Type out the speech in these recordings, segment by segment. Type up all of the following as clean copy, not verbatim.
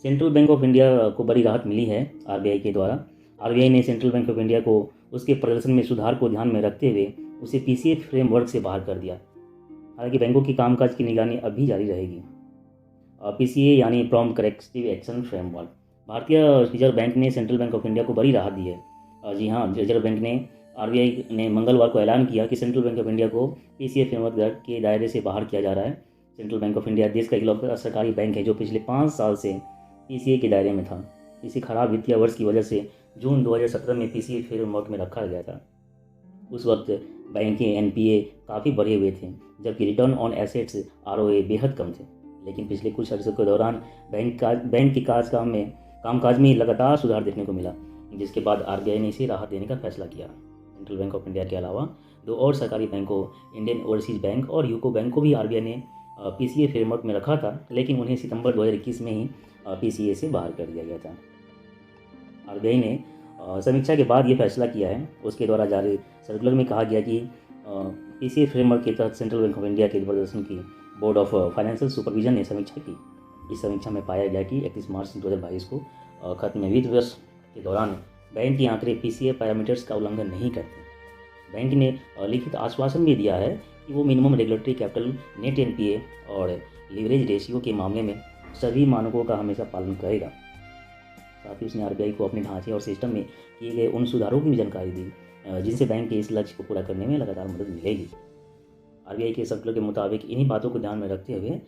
Central bank of India को बड़ी राहत मिली है आरबीआई के द्वारा। आरबीआई ने सेंट्रल बैंक ऑफ इंडिया को उसके प्रदर्शन में सुधार को ध्यान में रखते हुए उसे पीसीए फ्रेमवर्क से बाहर कर दिया। हालांकि बैंकों की कामकाज की निगरानी अब भी जारी रहेगी। पीसीए यानी प्रॉम्प्ट करेक्टिव एक्शन फ्रेमवर्क। भारतीय रिजर्व बैंक ने सेंट्रल बैंक ऑफ इंडिया को बड़ी राहत दी है। जी हाँ, रिजर्व बैंक ने आरबीआई ने मंगलवार को ऐलान किया कि सेंट्रल बैंक ऑफ इंडिया को पीसीए फ्रेमवर्क के दायरे से बाहर किया जा रहा है। सेंट्रल बैंक ऑफ इंडिया देश का इकलौता सरकारी बैंक है जो पिछले 5 साल से पीसीए के दायरे में था। इसी खराब वित्तीय वर्ष की वजह से जून 2017 में पीसीए फ्रेमवर्क में रखा गया था। उस वक्त बैंक के एनपीए काफ़ी बढ़े हुए थे, जबकि रिटर्न ऑन एसेट्स आरओए बेहद कम थे। लेकिन पिछले कुछ अर्से के दौरान बैंक के कामकाज में लगातार सुधार देखने को मिला, जिसके बाद आरबीआई ने इसे राहत देने का फैसला किया। सेंट्रल बैंक ऑफ इंडिया के अलावा 2 और सरकारी बैंकों इंडियन ओवरसीज बैंक और यूको बैंक को भी आरबीआई ने पीसीए फ्रेमवर्क में रखा था, लेकिन उन्हें सितंबर 2021 में ही पीसीए से बाहर कर दिया गया था। आरबीआई ने समीक्षा के बाद ये फैसला किया है। उसके द्वारा जारी सर्कुलर में कहा गया कि पीसीए फ्रेमवर्क के तहत सेंट्रल बैंक ऑफ इंडिया के प्रदर्शन की बोर्ड ऑफ फाइनेंशियल सुपरविजन ने समीक्षा की। इस समीक्षा में पाया गया कि 31 मार्च 2022 को खत्म वित्त वर्ष के दौरान बैंक के आंकड़े पीसीए पैरामीटर्स का उल्लंघन नहीं करते। बैंक ने लिखित आश्वासन भी दिया है कि वो minimum regulatory capital, net NPA और लीवरेज रेशियो के मामले में सभी मानकों का हमेशा पालन करेगा। साथ ही उसने आरबीआई को अपने ढांचे और सिस्टम में किए गए उन सुधारों की भी जानकारी दी जिनसे बैंक के इस लक्ष्य को पूरा करने में लगातार मदद मिलेगी। आरबीआई के सर्कुलर के मुताबिक इन्हीं बातों को ध्यान में रखते हुए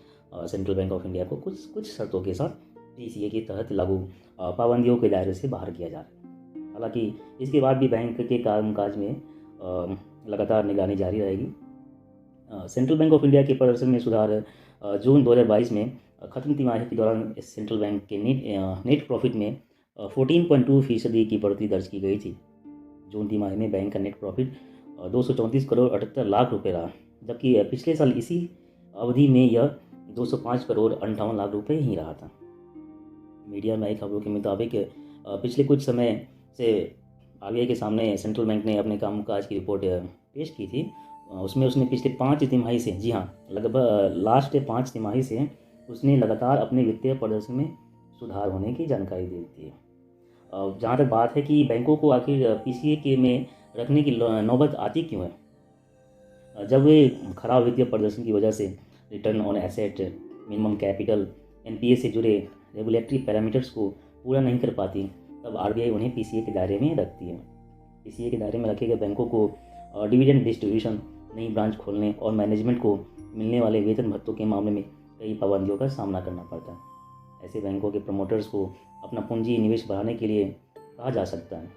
सेंट्रल बैंक ऑफ इंडिया को कुछ शर्तों के साथ पीसीए के तहत लागू पाबंदियों के दायरे से बाहर किया जा रहा है। हालांकि इसके बाद भी बैंक के कामकाज में लगातार निगरानी जारी रहेगी। सेंट्रल बैंक ऑफ इंडिया के प्रदर्शन में सुधार। जून 2022 में खत्म तिमाही के दौरान सेंट्रल बैंक के नेट प्रॉफिट में 14.2% की बढ़ोतरी दर्ज की गई थी। जून तिमाही में बैंक का नेट प्रॉफिट 234 करोड़ 78 लाख रुपए रहा, जबकि पिछले साल इसी अवधि में यह 205 करोड़ 58 लाख रुपए ही रहा था। मीडिया में आई खबरों के मुताबिक पिछले कुछ समय से आरबीआई के सामने सेंट्रल बैंक ने अपने कामकाज की रिपोर्ट पेश की थी। उसमें उसने पिछले 5 तिमाही से, जी हाँ, लगभग लास्ट 5 तिमाही से उसने लगातार अपने वित्तीय प्रदर्शन में सुधार होने की जानकारी दे दी है। जहाँ तक बात है कि बैंकों को आखिर पीसीए के में रखने की नौबत आती क्यों है, जब वे खराब वित्तीय प्रदर्शन की वजह से return on asset, minimum capital, NPA से जुड़े रेगुलेटरी पैरामीटर्स को पूरा नहीं कर पाती, तब आरबीआई उन्हें पीसीए के दायरे में रखती है। पीसीए के दायरे में रखे गए बैंकों को डिविडेंड डिस्ट्रीब्यूशन, नई ब्रांच खोलने और मैनेजमेंट को मिलने वाले वेतन भत्तों के मामले में कई पाबंदियों का सामना करना पड़ता है। ऐसे बैंकों के प्रमोटर्स को अपना पूंजी निवेश बढ़ाने के लिए कहा जा सकता है